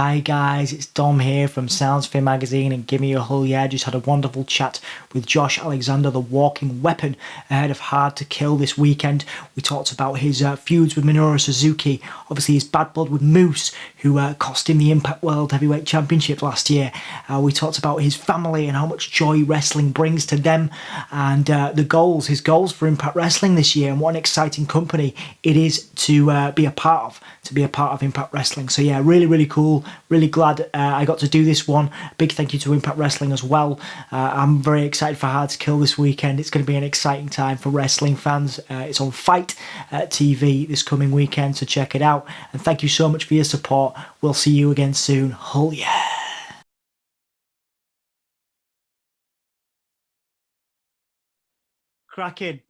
Hi guys, it's Dom here from Soundsphere magazine and Gimme a Hull. Yeah, just had a wonderful chat with Josh Alexander, the walking weapon, ahead of Hard to Kill this weekend. We talked about his feuds with Minoru Suzuki, obviously his bad blood with Moose, who cost him the Impact World Heavyweight Championship last year. We talked about his family and how much joy wrestling brings to them, and his goals for Impact Wrestling this year, and what an exciting company it is to be a part of, Impact Wrestling. So yeah, really, really cool. Really glad I got to do this one. Big thank you to Impact Wrestling as well. I'm very excited for Hard to Kill this weekend. It's going to be an exciting time for wrestling fans. It's on Fight TV this coming weekend, so check it out. And thank you so much for your support. We'll see you again soon. Hull yeah! Cracking.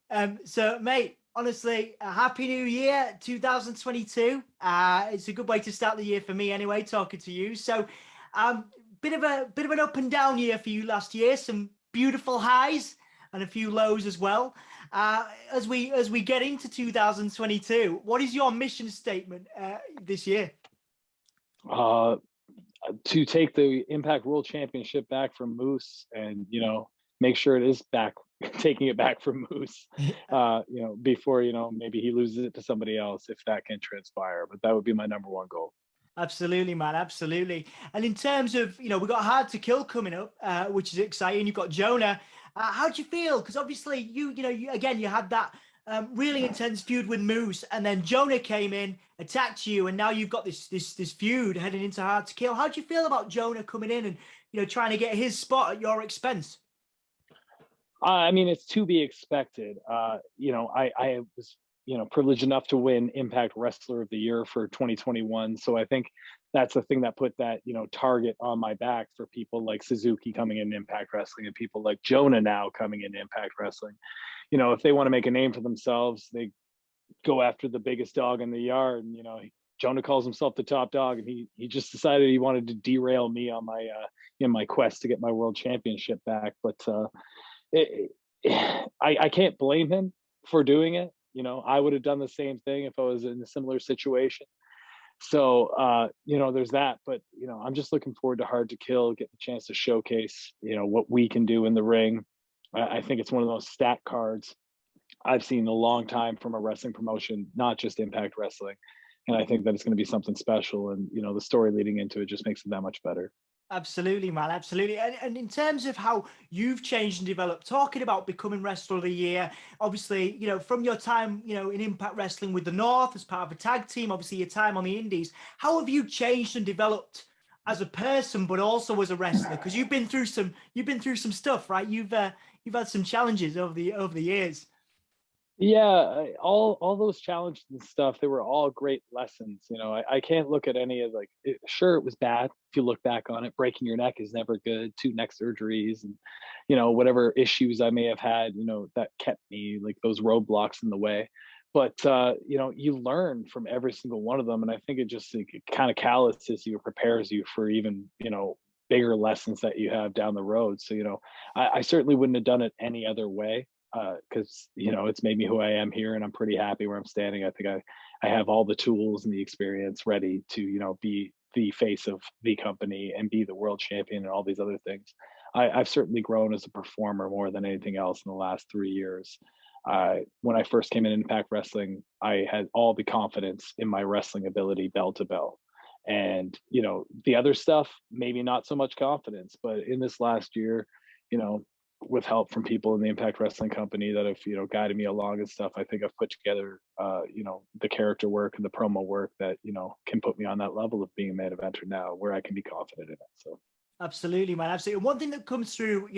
So, mate, honestly, a happy new year, 2022. It's a good way to start the year for me, anyway. Talking to you. So, um, bit of an up and down year for you last year. Some beautiful highs and a few lows as well. As we get into 2022, what is your mission statement this year? Uh, to take the Impact World Championship back from Moose and, make sure it is back, taking it back from Moose, before, maybe he loses it to somebody else if that can transpire. But that would be my number one goal. Absolutely, man. Absolutely. And in terms of, we've got Hard to Kill coming up, which is exciting. You've got Jonah. How do you feel? Because obviously, you had that really intense feud with Moose, and then Jonah came in, attacked you, and now you've got this feud heading into Hard to Kill. How do you feel about Jonah coming in and trying to get his spot at your expense? I mean, it's to be expected. I was, privileged enough to win Impact Wrestler of the Year for 2021. So I think that's the thing that put that, target on my back for people like Suzuki coming in Impact Wrestling and people like Jonah now coming in Impact Wrestling. If they want to make a name for themselves, they go after the biggest dog in the yard. And, Jonah calls himself the top dog, and he just decided he wanted to derail me on my in my quest to get my world championship back. But it, I can't blame him for doing it. I would have done the same thing if I was in a similar situation. So, there's that. But, I'm just looking forward to Hard to Kill, getting a chance to showcase, what we can do in the ring. I think it's one of those stat cards I've seen in a long time from a wrestling promotion, not just Impact Wrestling. And I think that it's going to be something special. And, the story leading into it just makes it that much better. Absolutely, man. Absolutely. And in terms of how you've changed and developed, talking about becoming Wrestler of the Year, obviously, from your time, in Impact Wrestling with the North as part of a tag team, obviously your time on the Indies, how have you changed and developed as a person, but also as a wrestler? Because you've been through some stuff, right? You've had some challenges over the years. Yeah, all those challenges and stuff, they were all great lessons. I can't look at any of like sure it was bad if you look back on it. Breaking your neck is never good, two neck surgeries and whatever issues I may have had, that kept me like those roadblocks in the way. But you learn from every single one of them. And I think it just like, it kind of calluses you, prepares you for even, bigger lessons that you have down the road. So, I certainly wouldn't have done it any other way because it's made me who I am here, and I'm pretty happy where I'm standing. I think I have all the tools and the experience ready to be the face of the company and be the world champion and all these other things. I've certainly grown as a performer more than anything else in the last 3 years. When I first came in Impact Wrestling, I had all the confidence in my wrestling ability, bell to bell. And the other stuff, maybe not so much confidence, but in this last year, you know, with help from people in the Impact Wrestling company that have guided me along and stuff. I think I've put together the character work and the promo work that can put me on that level of being a main eventer now, where I can be confident in it. So Absolutely, man. Absolutely. And one thing that comes through,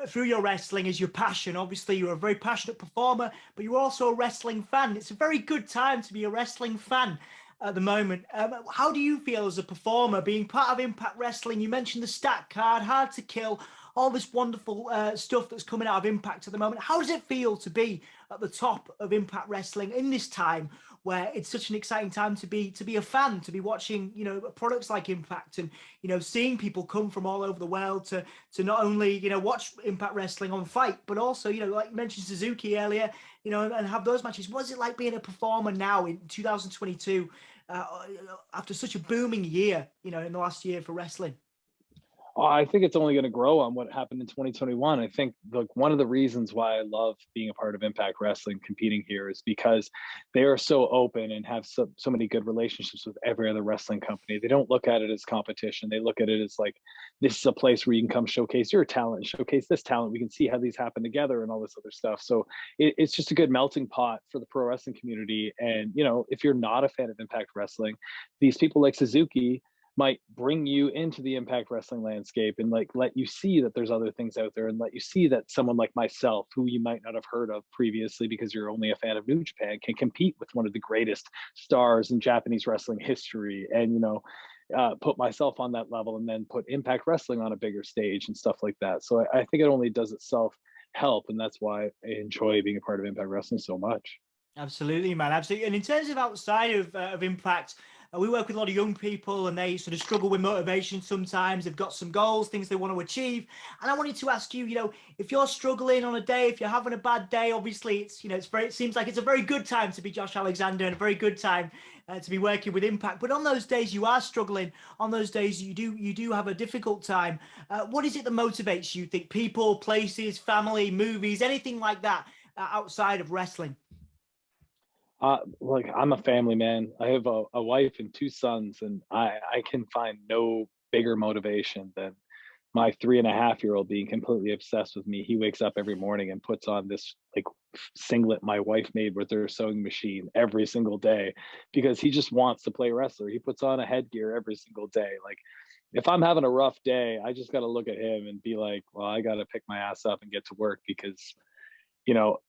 through your wrestling is your passion. Obviously, you're a very passionate performer, but you're also a wrestling fan. It's a very good time to be a wrestling fan at the moment. How do you feel as a performer being part of Impact Wrestling? You mentioned the stat card, Hard to Kill. all this wonderful stuff that's coming out of Impact at the moment. How does it feel to be at the top of Impact Wrestling in this time where it's such an exciting time to be a fan, to be watching, you know, products like Impact, and, you know, seeing people come from all over the world to not only, you know, watch Impact Wrestling on Fight, but also, you know, like you mentioned Suzuki earlier, you know, and have those matches. What is it like being a performer now in 2022, after such a booming year, you know, in the last year for wrestling? I think it's only going to grow on what happened in 2021. I think like one of the reasons why I love being a part of Impact Wrestling, competing here, is because they are so open and have so many good relationships with every other wrestling company. They don't look at it as competition. They look at it as like, this is a place where you can come showcase your talent, showcase this talent. We can see how these happen together and all this other stuff. So it's just a good melting pot for the pro wrestling community. And, you know, if you're not a fan of Impact Wrestling, these people like Suzuki might bring you into the Impact Wrestling landscape and like let you see that there's other things out there, and let you see that someone like myself, who you might not have heard of previously because you're only a fan of New Japan, can compete with one of the greatest stars in Japanese wrestling history. And, you know, put myself on that level, and then put Impact Wrestling on a bigger stage and stuff like that. So I think it only does itself help, and that's why I enjoy being a part of Impact Wrestling so much. Absolutely, man. Absolutely. And in terms of outside of Impact, we work with a lot of young people, and they sort of struggle with motivation sometimes. They've got some goals, things they want to achieve. And I wanted to ask you, you know, if you're struggling on a day, if you're having a bad day, obviously it's, you know, it seems like it's a very good time to be Josh Alexander, and a very good time to be working with Impact. But on those days you are struggling, on those days you do have a difficult time. What is it that motivates you? Think people, places, family, movies, anything like that outside of wrestling? Like, I'm a family man. I have a wife and two sons, and I can find no bigger motivation than my 3.5-year-old being completely obsessed with me. He wakes up every morning and puts on this like singlet my wife made with her sewing machine every single day, because he just wants to play wrestler. He puts on a headgear every single day. Like, if I'm having a rough day, I just got to look at him and be like, well, I got to pick my ass up and get to work, because, you know,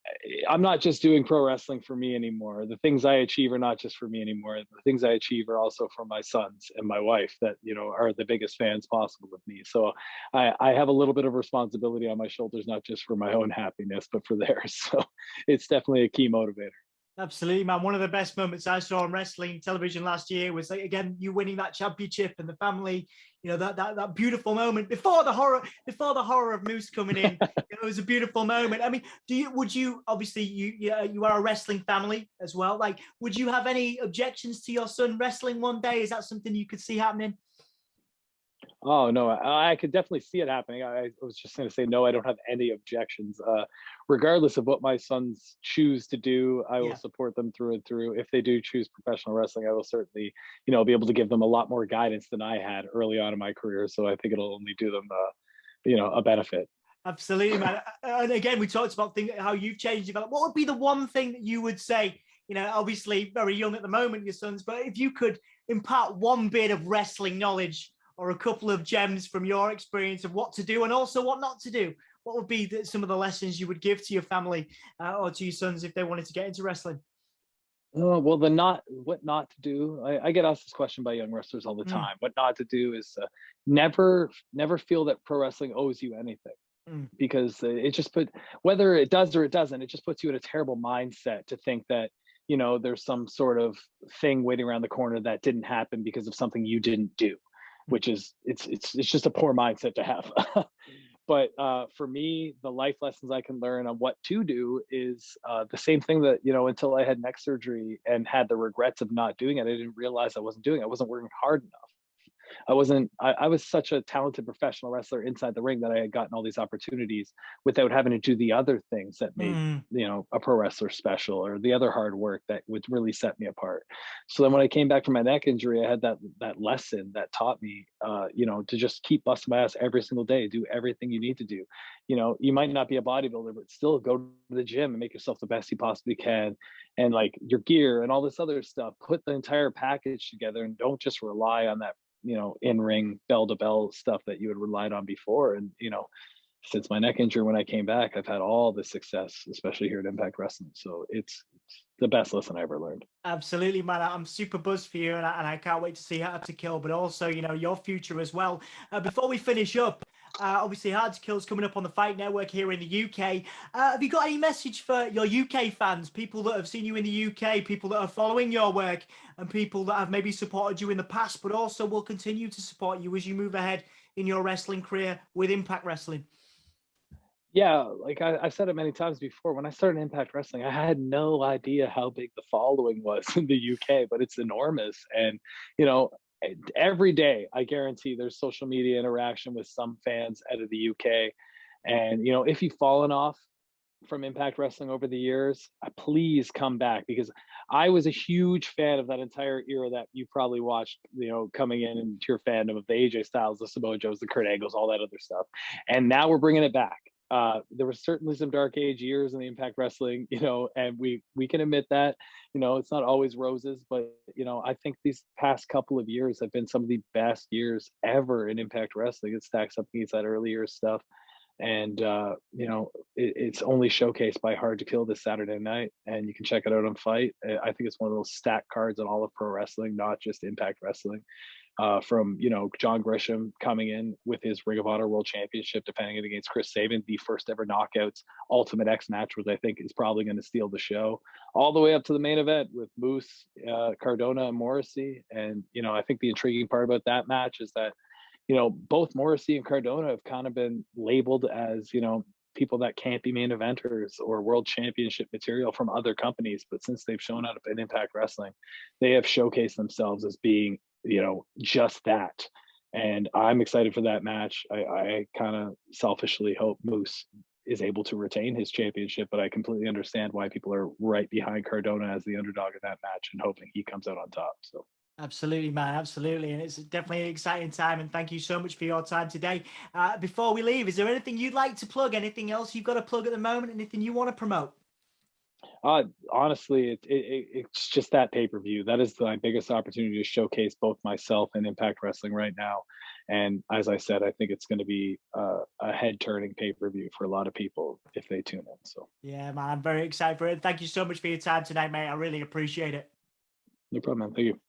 I'm not just doing pro wrestling for me anymore. The things I achieve are not just for me anymore. The things I achieve are also for my sons and my wife, that, you know, are the biggest fans possible with me. So I have a little bit of responsibility on my shoulders, not just for my own happiness, but for theirs. So it's definitely a key motivator. Absolutely, man. One of the best moments I saw on wrestling television last year was, like, again, you winning that championship and the family. You know, that beautiful moment before the horror of Moose coming in. It was a beautiful moment. I mean, would you obviously you are a wrestling family as well. Like, would you have any objections to your son wrestling one day? Is that something you could see happening? Oh no, I could definitely see it happening. I was just going to say no. I don't have any objections. Regardless of what my sons choose to do, I will Yeah. support them through and through. If they do choose professional wrestling, I will certainly, you know, be able to give them a lot more guidance than I had early on in my career. So I think it'll only do them, you know, a benefit. Absolutely, man. And again, we talked about how you've changed, developed. What would be the one thing that you would say? You know, obviously very young at the moment, your sons, but if you could impart one bit of wrestling knowledge or a couple of gems from your experience of what to do and also what not to do, what would be some of the lessons you would give to your family or to your sons if they wanted to get into wrestling? Oh, well, the not what not to do. I get asked this question by young wrestlers all the Mm, time. What not to do is never feel that pro wrestling owes you anything, mm, because it just put, whether it does or it doesn't, it just puts you in a terrible mindset to think that, you know, there's some sort of thing waiting around the corner that didn't happen because of something you didn't do, mm, which is, it's just a poor mindset to have. But for me, the life lessons I can learn on what to do is the same thing that, you know, until I had neck surgery and had the regrets of not doing it, I didn't realize I wasn't doing it. I wasn't working hard enough. I was such a talented professional wrestler inside the ring that I had gotten all these opportunities without having to do the other things that made, mm. you know, a pro wrestler special, or the other hard work that would really set me apart. So then when I came back from my neck injury, I had that lesson that taught me, you know, to just keep busting my ass every single day, do everything you need to do. You know, you might not be a bodybuilder, but still go to the gym and make yourself the best you possibly can. And like your gear and all this other stuff, put the entire package together, and don't just rely on that, you know, in ring bell to bell stuff that you had relied on before. And, you know, since my neck injury, when I came back, I've had all the success, especially here at Impact Wrestling. So it's the best lesson I ever learned. Absolutely, man. I'm super buzzed for you, and I can't wait to see How to Kill, but also, you know, your future as well. Before we finish up, Obviously, Hard to Kill's coming up on the Fight Network here in the UK. Have you got any message for your UK fans, people that have seen you in the UK, people that are following your work, and people that have maybe supported you in the past, but also will continue to support you as you move ahead in your wrestling career with Impact Wrestling? Yeah, like I've said it many times before. When I started Impact Wrestling, I had no idea how big the following was in the UK, but it's enormous. And you know, every day I guarantee there's social media interaction with some fans out of the UK. And if you've fallen off from Impact Wrestling over the years, please come back because I was a huge fan of that entire era that you probably watched, coming in into your fandom of the AJ Styles, the Samoa Joes, the Kurt Angles, all that other stuff. And now we're bringing it back. There was certainly some dark age years in the Impact Wrestling, and we can admit that, it's not always roses, but I think these past couple of years have been some of the best years ever in Impact Wrestling. It stacks up against that earlier stuff, and it's only showcased by Hard to Kill this Saturday night, and you can check it out on Fight. I think it's one of those stacked cards in all of pro wrestling, not just Impact Wrestling. From John Grisham coming in with his Ring of Honor World Championship, defending it against Chris Sabin, the first ever Knockouts Ultimate X match, which I think is probably going to steal the show, all the way up to the main event with Moose, Cardona, and Morrissey. And I think the intriguing part about that match is that both Morrissey and Cardona have kind of been labeled as, people that can't be main eventers or world championship material from other companies. But since they've shown up in Impact Wrestling, they have showcased themselves as being, just that. And I'm excited for that match. I kind of selfishly hope Moose is able to retain his championship, but I completely understand why people are right behind Cardona as the underdog in that match and hoping he comes out on top. So Absolutely, man. Absolutely. And it's definitely an exciting time. And thank you so much for your time today. Before we leave, is there anything you'd like to plug? Anything else you've got to plug at the moment? Anything you want to promote? honestly, it's just that pay per view. That is my biggest opportunity to showcase both myself and Impact Wrestling right now. And as I said, I think it's going to be a head turning pay per view for a lot of people if they tune in. So, Yeah, man. I'm very excited for it. Thank you so much for your time tonight, mate. I really appreciate it. no problem, man. Thank you.